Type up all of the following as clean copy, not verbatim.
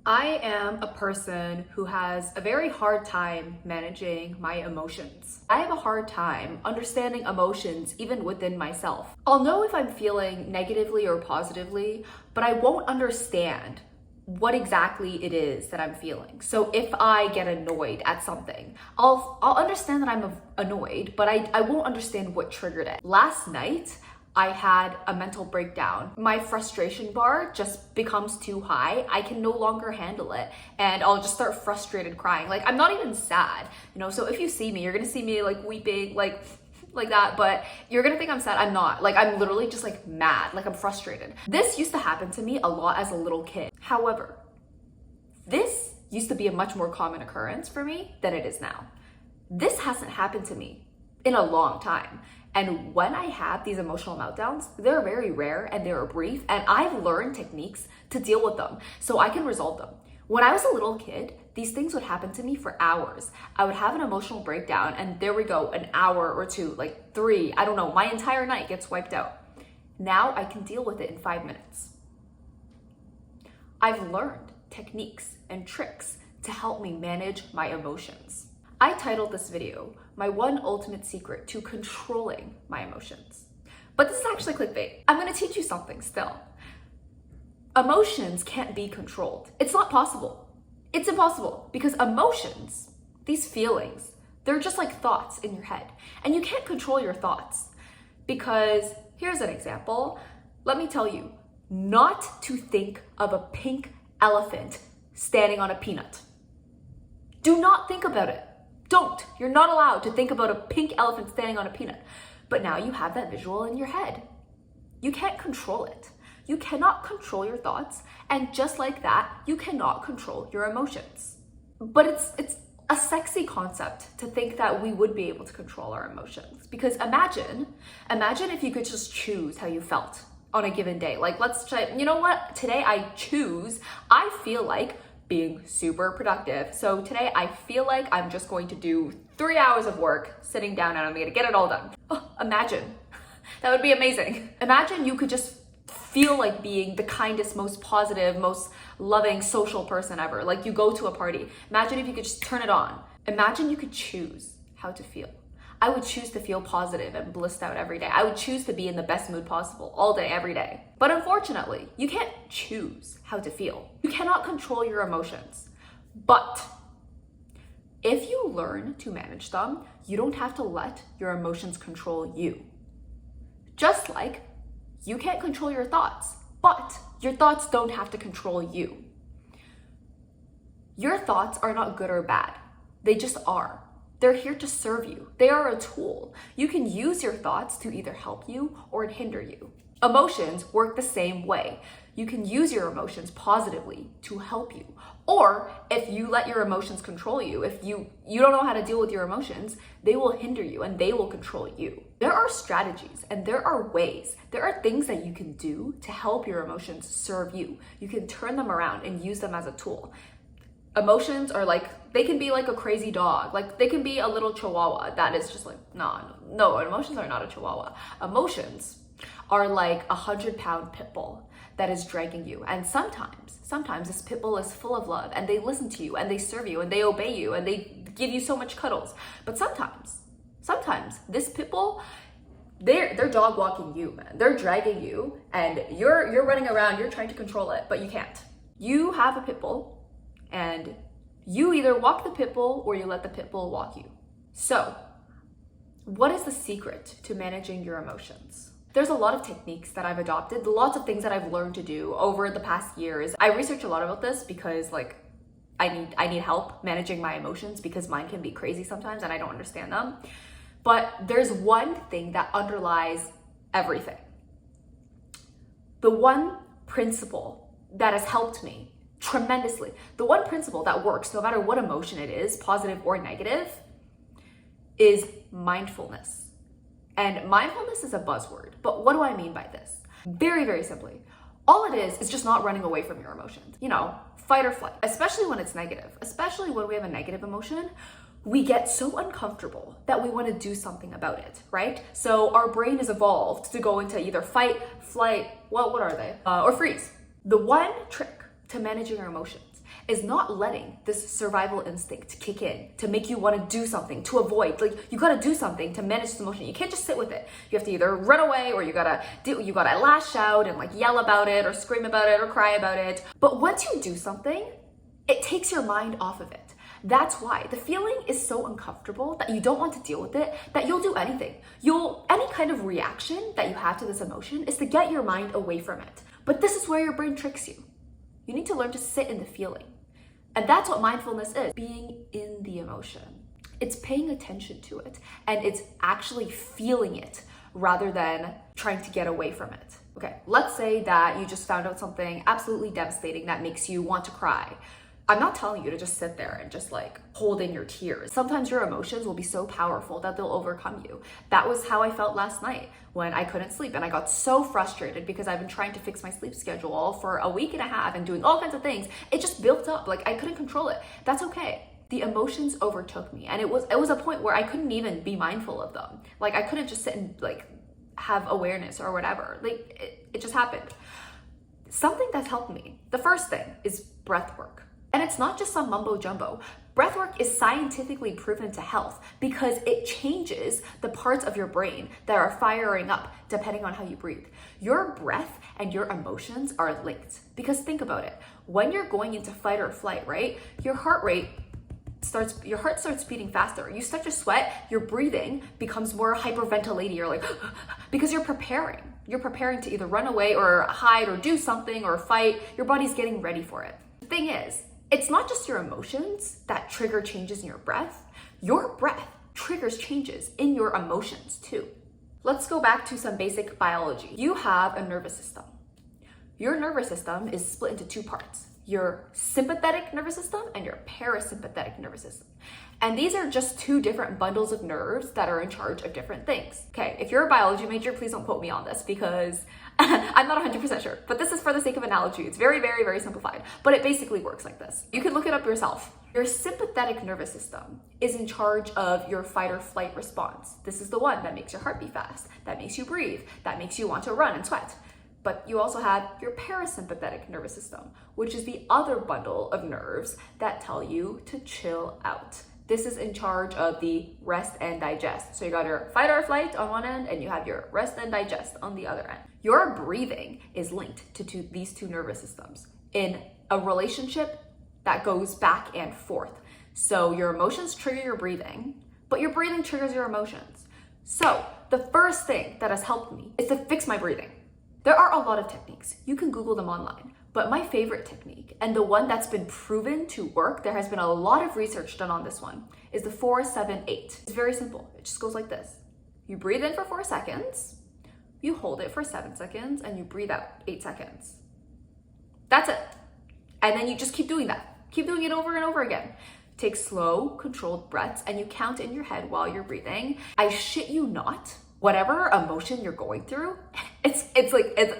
I am a person who has a very hard time managing my emotions. I have a hard time understanding emotions even within myself. I'll know if I'm feeling negatively or positively, but I won't understand what exactly it is that I'm feeling. So if I get annoyed at something, I'll understand that I'm annoyed, but I won't understand what triggered it. Last night, I had a mental breakdown. My frustration bar just becomes too high. I can no longer handle it. And I'll just start frustrated crying. Like, I'm not even sad, so if you see me, you're gonna see me like weeping, like that, but you're gonna think I'm sad. I'm not. Like, I'm literally just like mad, like I'm frustrated. This used to happen to me a lot as a little kid. However, this used to be a much more common occurrence for me than it is now. This hasn't happened to me in a long time. And when I have these emotional meltdowns, they're very rare and they're brief, and I've learned techniques to deal with them so I can resolve them. When I was a little kid, these things would happen to me for hours. I would have an emotional breakdown and there we go, an hour or two, like 3, I don't know, my entire night gets wiped out. Now I can deal with it in 5 minutes. I've learned techniques and tricks to help me manage my emotions. I titled this video, My One Ultimate Secret to Controlling My Emotions. But this is actually clickbait. I'm gonna teach you something still. Emotions can't be controlled. It's not possible. It's impossible because emotions, these feelings, they're just like thoughts in your head. And you can't control your thoughts because here's an example. Let me tell you, not to think of a pink elephant standing on a peanut. Do not think about it. Don't. You're not allowed to think about a pink elephant standing on a peanut. But now you have that visual in your head. You can't control it. You cannot control your thoughts. And just like that, you cannot control your emotions. But it's a sexy concept to think that we would be able to control our emotions. Because imagine if you could just choose how you felt on a given day. Like, let's try, you know what? Today I feel like being super productive. So today I feel like I'm just going to do 3 hours of work sitting down and I'm gonna get it all done. Oh, imagine. That would be amazing. Imagine you could just feel like being the kindest, most positive, most loving social person ever. Like, you go to a party. Imagine if you could just turn it on. Imagine you could choose how to feel. I would choose to feel positive and blissed out every day. I would choose to be in the best mood possible all day, every day. But unfortunately, you can't choose how to feel. You cannot control your emotions. But if you learn to manage them, you don't have to let your emotions control you. Just like you can't control your thoughts, but your thoughts don't have to control you. Your thoughts are not good or bad. They just are. They're here to serve you. They are a tool. You can use your thoughts to either help you or hinder you. Emotions work the same way. You can use your emotions positively to help you. Or if you let your emotions control you, if you don't know how to deal with your emotions, they will hinder you and they will control you. There are strategies and there are ways. There are things that you can do to help your emotions serve you. You can turn them around and use them as a tool. Emotions are like, they can be like a crazy dog. Like, they can be a little chihuahua that is just like, no, emotions are not a chihuahua. Emotions are like a 100-pound pit bull that is dragging you. And sometimes this pit bull is full of love and they listen to you and they serve you and they obey you and they give you so much cuddles. But sometimes this pit bull, they're dog walking you, man. They're dragging you and you're running around, you're trying to control it, but you can't. You have a pit bull and you either walk the pit bull or you let the pit bull walk you. So, what is the secret to managing your emotions? There's a lot of techniques that I've adopted, lots of things that I've learned to do over the past years. I research a lot about this because I need help managing my emotions because mine can be crazy sometimes and I don't understand them. But there's one thing that underlies everything. The one principle that has helped me tremendously, the one principle that works no matter what emotion it is, positive or negative, is mindfulness. And mindfulness is a buzzword, but what do I mean by this? Very, very simply, all it is just not running away from your emotions. Fight or flight, especially when it's negative, especially when we have a negative emotion, we get so uncomfortable that we want to do something about it, right? So our brain is evolved to go into either fight, flight, what are they? Or freeze. The one trick to managing your emotions is not letting this survival instinct kick in to make you want to do something, to avoid. Like, you gotta do something to manage this emotion. You can't just sit with it. You have to either run away, or you gotta lash out and like yell about it or scream about it or cry about it. But once you do something, it takes your mind off of it. That's why the feeling is so uncomfortable that you don't want to deal with it, that you'll do anything. Any kind of reaction that you have to this emotion is to get your mind away from it. But this is where your brain tricks you. You need to learn to sit in the feeling. And that's what mindfulness is, being in the emotion. It's paying attention to it, and it's actually feeling it rather than trying to get away from it. Okay, let's say that you just found out something absolutely devastating that makes you want to cry. I'm not telling you to just sit there and just like hold in your tears. Sometimes your emotions will be so powerful that they'll overcome you. That was how I felt last night when I couldn't sleep, and I got so frustrated because I've been trying to fix my sleep schedule for a week and a half and doing all kinds of things. It just built up, like I couldn't control it. That's okay. The emotions overtook me, and it was a point where I couldn't even be mindful of them. Like I couldn't just sit and like have awareness or whatever. Like it just happened. Something that's helped me, the first thing is breath work. And it's not just some mumbo jumbo. Breathwork is scientifically proven to health because it changes the parts of your brain that are firing up depending on how you breathe. Your breath and your emotions are linked, because think about it. When you're going into fight or flight, right? Your heart starts beating faster. You start to sweat, your breathing becomes more hyperventilating. You're like, because you're preparing. You're preparing to either run away or hide or do something or fight. Your body's getting ready for it. The thing is, it's not just your emotions that trigger changes in your breath. Your breath triggers changes in your emotions too. Let's go back to some basic biology. You have a nervous system. Your nervous system is split into two parts: your sympathetic nervous system and your parasympathetic nervous system. And these are just two different bundles of nerves that are in charge of different things. Okay, if you're a biology major, please don't quote me on this because I'm not 100% sure, but this is for the sake of analogy. It's very, very, very simplified, but it basically works like this. You can look it up yourself. Your sympathetic nervous system is in charge of your fight or flight response. This is the one that makes your heart beat fast, that makes you breathe, that makes you want to run and sweat. But you also have your parasympathetic nervous system, which is the other bundle of nerves that tell you to chill out. This is in charge of the rest and digest. So you got your fight or flight on one end, and you have your rest and digest on the other end. Your breathing is linked to these two nervous systems in a relationship that goes back and forth. So your emotions trigger your breathing, but your breathing triggers your emotions. So the first thing that has helped me is to fix my breathing. There are a lot of techniques. You can Google them online. But my favorite technique, and the one that's been proven to work, there has been a lot of research done on this one, is the 4-7-8. It's very simple. It just goes like this. You breathe in for 4 seconds, you hold it for 7 seconds, and you breathe out 8 seconds. That's it. And then you just keep doing that. Keep doing it over and over again. Take slow, controlled breaths, and you count in your head while you're breathing. I shit you not, whatever emotion you're going through, it's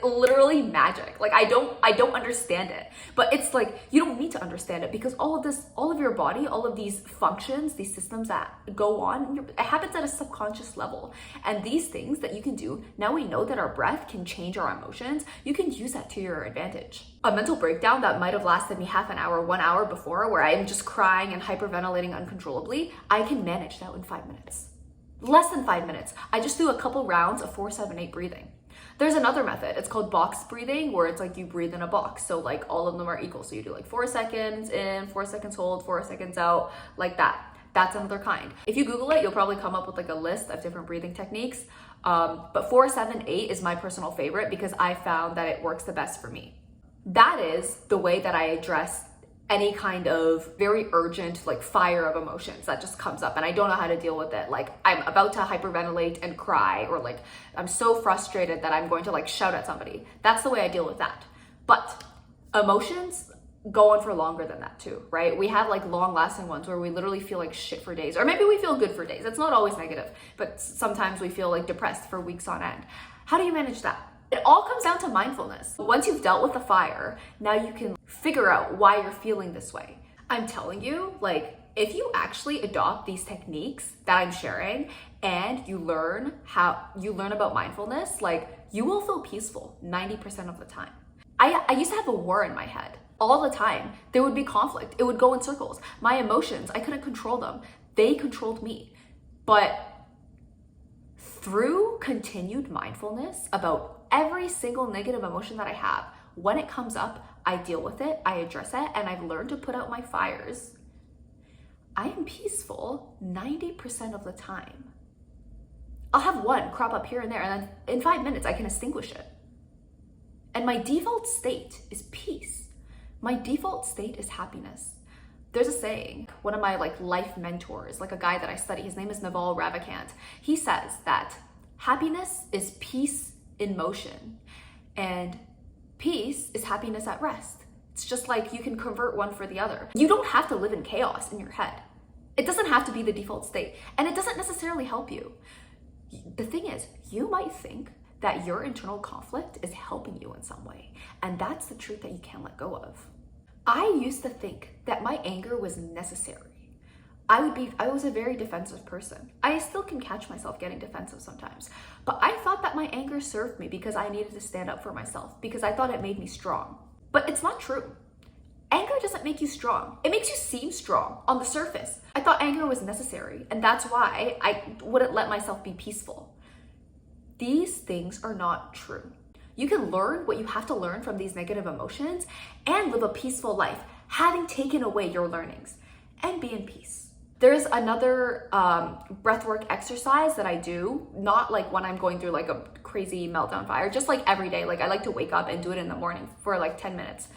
literally magic. Like I don't understand it, but it's like you don't need to understand it, because all of your body, all of these functions, these systems that go on, it happens at a subconscious level. And these things that you can do, now we know that our breath can change our emotions. You can use that to your advantage. A mental breakdown that might have lasted me half an hour, 1 hour before, where I'm just crying and hyperventilating uncontrollably, I can manage that in 5 minutes. Less than 5 minutes. I just do a couple rounds of 4-7-8 breathing. There's another method. It's called box breathing, where it's like you breathe in a box. So like all of them are equal. So you do like 4 seconds in, 4 seconds hold, 4 seconds out, like that. That's another kind. If you Google it, you'll probably come up with like a list of different breathing techniques. But 4-7-8 is my personal favorite because I found that it works the best for me. That is the way that I address any kind of very urgent like fire of emotions that just comes up and I don't know how to deal with it. Like I'm about to hyperventilate and cry, or like I'm so frustrated that I'm going to like shout at somebody. That's the way I deal with that. But emotions go on for longer than that too, right? We have like long lasting ones where we literally feel like shit for days, or maybe we feel good for days. It's not always negative, but sometimes we feel like depressed for weeks on end. How do you manage that? It all comes down to mindfulness. Once you've dealt with the fire, now you can figure out why you're feeling this way. I'm telling you, like, if you actually adopt these techniques that I'm sharing and you learn about mindfulness, like, you will feel peaceful 90% of the time. I used to have a war in my head. all the time. There would be conflict. It would go in circles. My emotions, I couldn't control them. They controlled me. But through continued mindfulness about every single negative emotion that I have, when it comes up, I deal with it, I address it, and I've learned to put out my fires. I am peaceful 90% of the time. I'll have one crop up here and there, and then in 5 minutes, I can extinguish it. And my default state is peace. My default state is happiness. There's a saying, one of my life mentors, a guy that I study, his name is Naval Ravikant. He says that happiness is peace in motion, and peace is happiness at rest. It's just like you can convert one for the other. You don't have to live in chaos in your head. It doesn't have to be the default state, and it doesn't necessarily help you. The thing is, you might think that your internal conflict is helping you in some way, and that's the truth that you can't let go of. I used to think that my anger was necessary. I was a very defensive person. I still can catch myself getting defensive sometimes, but I thought that my anger served me because I needed to stand up for myself, because I thought it made me strong. But it's not true. Anger doesn't make you strong. It makes you seem strong on the surface. I thought anger was necessary, and that's why I wouldn't let myself be peaceful. These things are not true. You can learn what you have to learn from these negative emotions and live a peaceful life, having taken away your learnings, and be in peace. There's another breathwork exercise that I do, not when I'm going through a crazy meltdown fire, just every day. I like to wake up and do it in the morning for 10 minutes.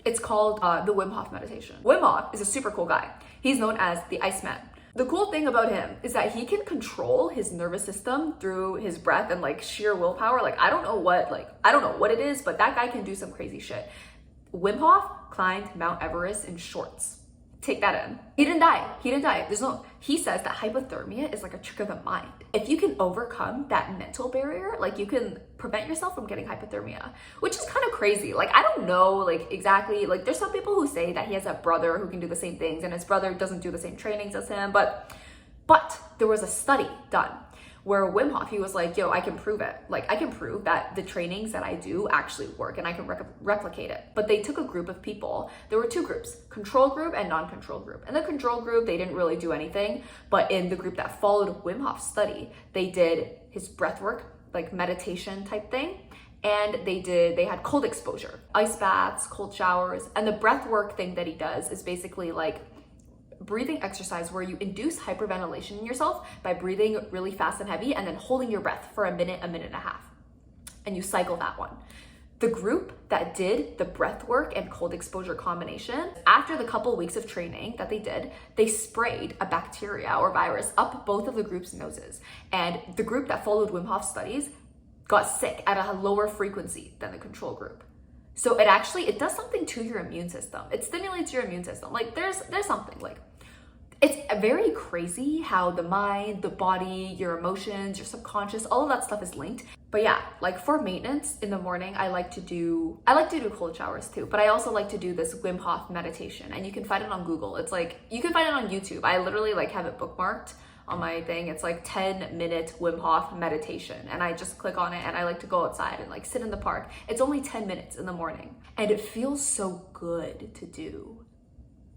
It's called the Wim Hof meditation. Wim Hof is a super cool guy. He's known as the Iceman. The cool thing about him is that he can control his nervous system through his breath and sheer willpower. I don't know what it is, but that guy can do some crazy shit. Wim Hof climbed Mount Everest in shorts. Take that in. He didn't die. He says that hypothermia is a trick of the mind. If you can overcome that mental barrier, you can prevent yourself from getting hypothermia, which is kind of crazy. I don't know, exactly, there's some people who say that he has a brother who can do the same things and his brother doesn't do the same trainings as him, but there was a study done where Wim Hof, he was yo, I can prove it. I can prove that the trainings that I do actually work and I can replicate it. But they took a group of people. There were two groups, control group and non-control group. In the control group, they didn't really do anything. But in the group that followed Wim Hof's study, they did his breathwork, meditation type thing. And they had cold exposure, ice baths, cold showers. And the breathwork thing that he does is basically breathing exercise where you induce hyperventilation in yourself by breathing really fast and heavy and then holding your breath for a minute and a half. And you cycle that one. The group that did the breath work and cold exposure combination, after the couple weeks of training that they did, they sprayed a bacteria or virus up both of the group's noses. And the group that followed Wim Hof's studies got sick at a lower frequency than the control group. So it does something to your immune system. It stimulates your immune system. There's something it's very crazy how the mind, the body, your emotions, your subconscious, all of that stuff is linked. But yeah, for maintenance in the morning, I like to do cold showers too, but I also like to do this Wim Hof meditation, and you can find it on Google. It's you can find it on YouTube. I literally have it bookmarked on my thing. It's 10-minute Wim Hof meditation, and I just click on it, and I like to go outside and sit in the park. It's only 10 minutes in the morning, and it feels so good to do.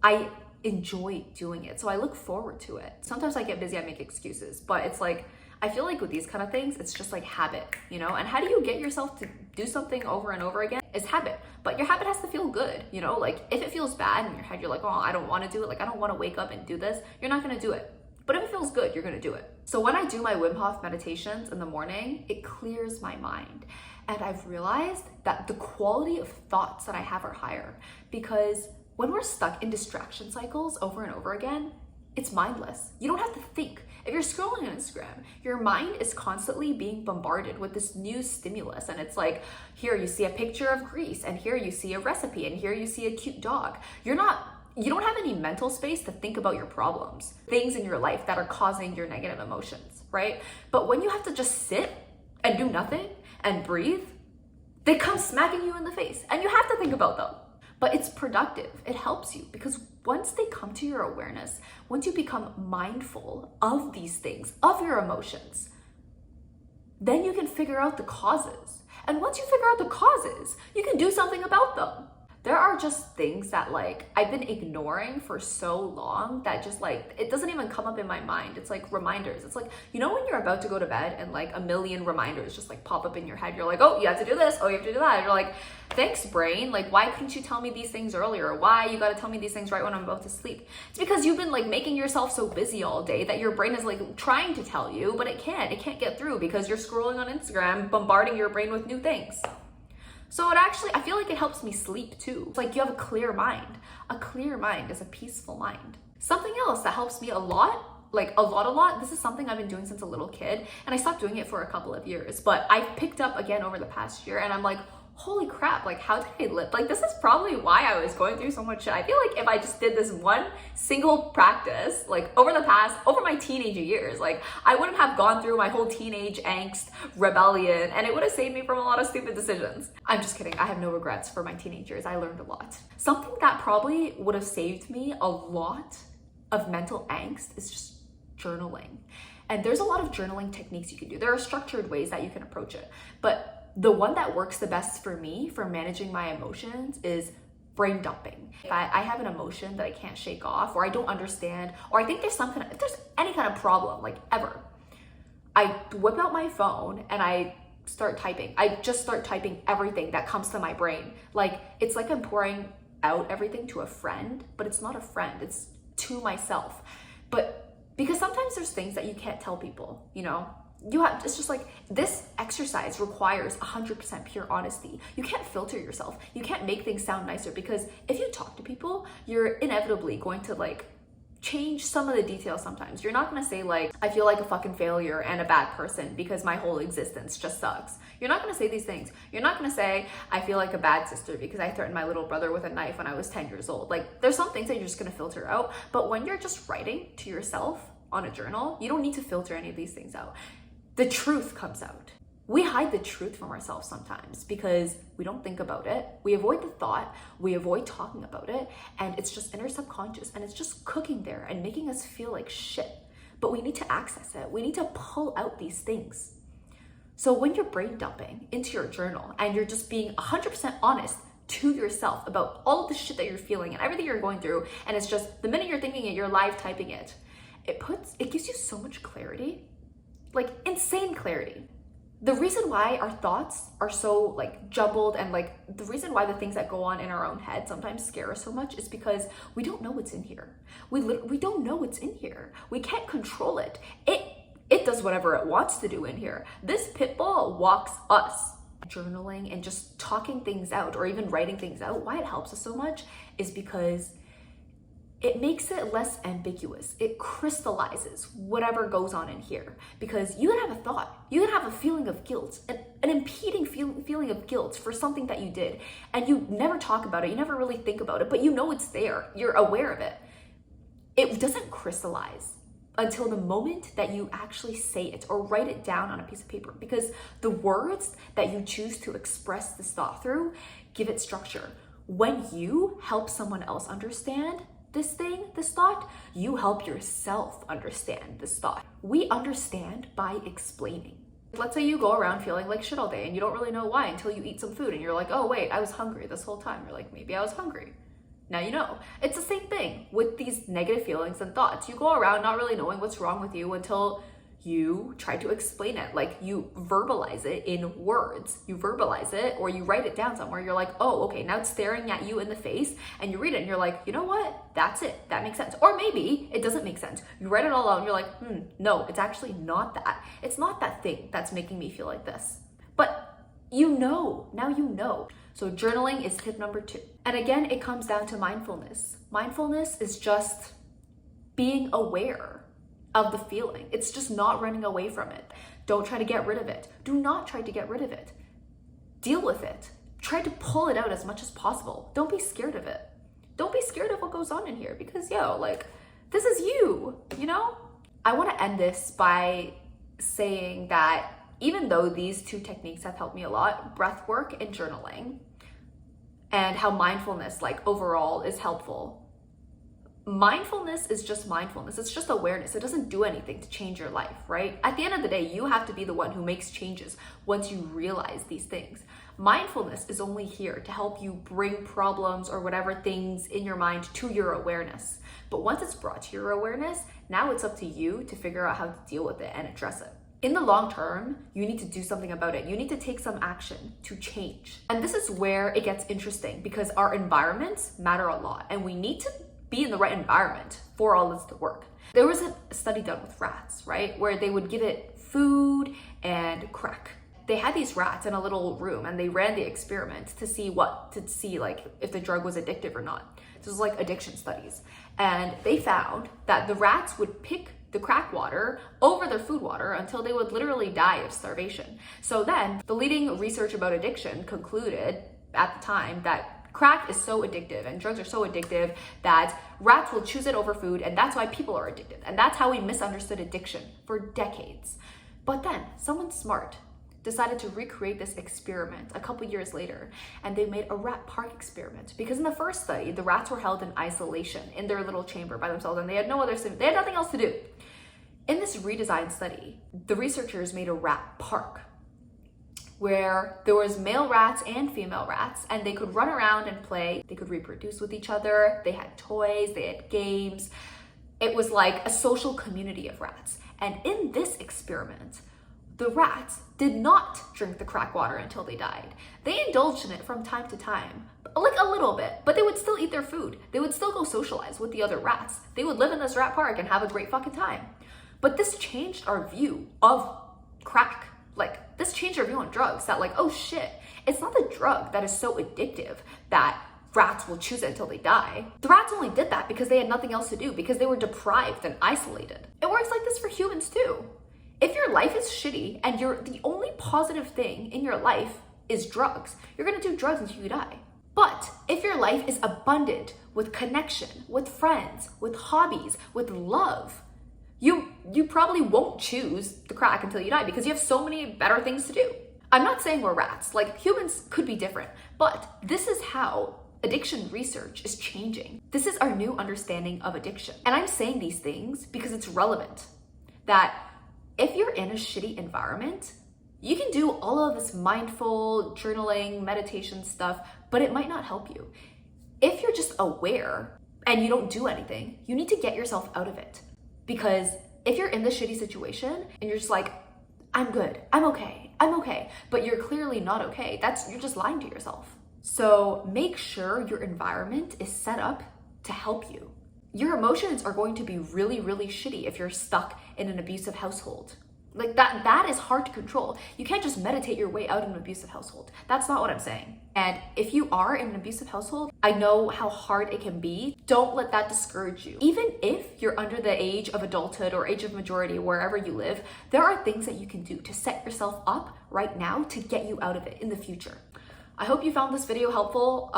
I enjoy doing it, so I look forward to it. Sometimes I get busy, I make excuses, but it's I feel with these kind of things, it's just habit, and how do you get yourself to do something over and over again? It's habit, but your habit has to feel good, if it feels bad in your head, you're oh, I don't want to do it, I don't want to wake up and do this, you're not going to do it. But if it feels good, you're going to do it. So when I do my Wim Hof meditations in the morning, it clears my mind. And I've realized that the quality of thoughts that I have are higher, because when we're stuck in distraction cycles over and over again, it's mindless. You don't have to think. If you're scrolling on Instagram, your mind is constantly being bombarded with this new stimulus. And it's here you see a picture of Greece, and here you see a recipe, and here you see a cute dog. You don't have any mental space to think about your problems, things in your life that are causing your negative emotions, right? But when you have to just sit and do nothing and breathe, they come smacking you in the face, and you have to think about them. But it's productive. It helps you, because once they come to your awareness, once you become mindful of these things, of your emotions, then you can figure out the causes. And once you figure out the causes, you can do something about them. There are just things that like I've been ignoring for so long that just like it doesn't even come up in my mind. It's like reminders. It's like, you know, when you're about to go to bed and like a million reminders just like pop up in your head. You're like, oh, you have to do this. Oh, you have to do that. And you're like, thanks, brain. Like, why couldn't you tell me these things earlier? Why you got to tell me these things right when I'm about to sleep? It's because you've been like making yourself so busy all day that your brain is like trying to tell you, but it can't get through because you're scrolling on Instagram, bombarding your brain with new things. So it actually, I feel like it helps me sleep too. It's like you have a clear mind. A clear mind is a peaceful mind. Something else that helps me a lot, like a lot, this is something I've been doing since a little kid, and I stopped doing it for a couple of years, but I've picked up again over the past year, and I'm like, holy crap, like how did I live? Like this is probably why I was going through so much shit. I feel like if I just did this one single practice, like over my teenage years, like I wouldn't have gone through my whole teenage angst, rebellion, and it would have saved me from a lot of stupid decisions. I'm just kidding. I have no regrets for my teenage years. I learned a lot. Something that probably would have saved me a lot of mental angst is just journaling. And there's a lot of journaling techniques you can do. There are structured ways that you can approach it, but the one that works the best for me for managing my emotions is brain dumping. If I have an emotion that I can't shake off, or I don't understand, or I think if there's any kind of problem, like ever, I whip out my phone and I start typing. I just start typing everything that comes to my brain. Like, it's like I'm pouring out everything to a friend, but it's not a friend, it's to myself. But because sometimes there's things that you can't tell people, you know? It's just like, this exercise requires 100% pure honesty. You can't filter yourself. You can't make things sound nicer, because if you talk to people, you're inevitably going to like change some of the details sometimes. You're not gonna say like, I feel like a fucking failure and a bad person because my whole existence just sucks. You're not gonna say these things. You're not gonna say, I feel like a bad sister because I threatened my little brother with a knife when I was 10 years old. Like, there's some things that you're just gonna filter out. But when you're just writing to yourself on a journal, you don't need to filter any of these things out. The truth comes out. We hide the truth from ourselves sometimes because we don't think about it. We avoid the thought, we avoid talking about it, and it's just in our subconscious, and it's just cooking there and making us feel like shit. But we need to access it. We need to pull out these things. So when you're brain dumping into your journal and you're just being 100% honest to yourself about all of the shit that you're feeling and everything you're going through, and it's just the minute you're thinking it, you're live typing it, it gives you so much clarity. Like insane clarity. The reason why our thoughts are so like jumbled, and like the reason why the things that go on in our own head sometimes scare us so much is because we don't know what's in here. We don't know what's in here. We can't control it. It does whatever it wants to do in here. This pit bull walks us. Journaling and just talking things out, or even writing things out, why it helps us so much is because it makes it less ambiguous. It crystallizes whatever goes on in here, because you can have a thought, you can have a feeling of guilt, an impeding feeling of guilt for something that you did, and you never talk about it, you never really think about it, but you know it's there, you're aware of it. It doesn't crystallize until the moment that you actually say it or write it down on a piece of paper, because the words that you choose to express this thought through give it structure. When you help someone else understand this thought, you help yourself understand this thought. We understand by explaining. Let's say you go around feeling like shit all day and you don't really know why until you eat some food and you're like, oh wait, I was hungry this whole time. You're like, maybe I was hungry. Now you know. It's the same thing with these negative feelings and thoughts. You go around not really knowing what's wrong with you until you try to explain it. Like, you verbalize it in words. You verbalize it, or you write it down somewhere. You're like, oh, okay, now it's staring at you in the face, and you read it and you're like, you know what? That's it. That makes sense. Or maybe it doesn't make sense. You write it all out and you're like, no, it's actually not that. It's not that thing that's making me feel like this. But you know, now you know. So journaling is tip number 2. And again, it comes down to mindfulness. Mindfulness is just being aware of the feeling. It's just not running away from it. Don't try to get rid of it. Do not try to get rid of it. Deal with it. Try to pull it out as much as possible. Don't be scared of it. Don't be scared of what goes on in here, because like, this is you know? I want to end this by saying that even though these 2 techniques have helped me a lot, breathwork and journaling, and how mindfulness like overall is helpful, Mindfulness is just mindfulness. It's just awareness. It doesn't do anything to change your life, right? At the end of the day, you have to be the one who makes changes once you realize these things. Mindfulness is only here to help you bring problems or whatever things in your mind to your awareness. But once it's brought to your awareness, now it's up to you to figure out how to deal with it and address it. In the long term, you need to do something about it. You need to take some action to change. And this is where it gets interesting because our environments matter a lot and we need to be in the right environment for all this to work. There was a study done with rats, right? Where they would give it food and crack. They had these rats in a little room and they ran the experiment to see like if the drug was addictive or not. This was like addiction studies. And they found that the rats would pick the crack water over their food water until they would literally die of starvation. So then the leading research about addiction concluded at the time that crack is so addictive and drugs are so addictive that rats will choose it over food, and that's why people are addicted. And that's how we misunderstood addiction for decades. But then someone smart decided to recreate this experiment a couple years later, and they made a rat park experiment. Because in the first study, the rats were held in isolation in their little chamber by themselves, and they had nothing else to do. In this redesigned study, the researchers made a rat park where there was male rats and female rats, and they could run around and play. They could reproduce with each other. They had toys, they had games. It was like a social community of rats. And in this experiment, the rats did not drink the crack water until they died. They indulged in it from time to time, like a little bit, but they would still eat their food. They would still go socialize with the other rats. They would live in this rat park and have a great fucking time. But this changed our view of crack. Like, this changed our view on drugs, that like, oh shit, it's not the drug that is so addictive that rats will choose it until they die. The rats only did that because they had nothing else to do, because they were deprived and isolated. It works like this for humans too. If your life is shitty and the only positive thing in your life is drugs, you're gonna do drugs until you die. But if your life is abundant with connection, with friends, with hobbies, with love, you probably won't choose the crack until you die because you have so many better things to do. I'm not saying we're rats, like humans could be different, but this is how addiction research is changing. This is our new understanding of addiction. And I'm saying these things because it's relevant. That if you're in a shitty environment, you can do all of this mindful journaling, meditation stuff, but it might not help you. If you're just aware and you don't do anything, you need to get yourself out of it. Because if you're in this shitty situation and you're just like, I'm good, I'm okay, but you're clearly not okay, you're just lying to yourself. So make sure your environment is set up to help you. Your emotions are going to be really, really shitty if you're stuck in an abusive household. Like that is hard to control. You can't just meditate your way out of an abusive household. That's not what I'm saying. And if you are in an abusive household, I know how hard it can be. Don't let that discourage you. Even if you're under the age of adulthood or age of majority, wherever you live, there are things that you can do to set yourself up right now to get you out of it in the future. I hope you found this video helpful.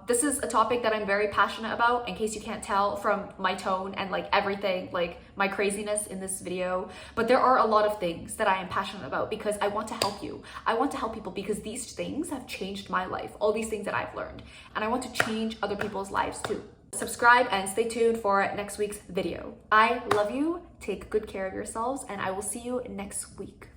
This is a topic that I'm very passionate about, in case you can't tell from my tone and like everything, like my craziness in this video. But there are a lot of things that I am passionate about because I want to help you. I want to help people because these things have changed my life, all these things that I've learned. And I want to change other people's lives too. Subscribe and stay tuned for next week's video. I love you, take good care of yourselves, and I will see you next week.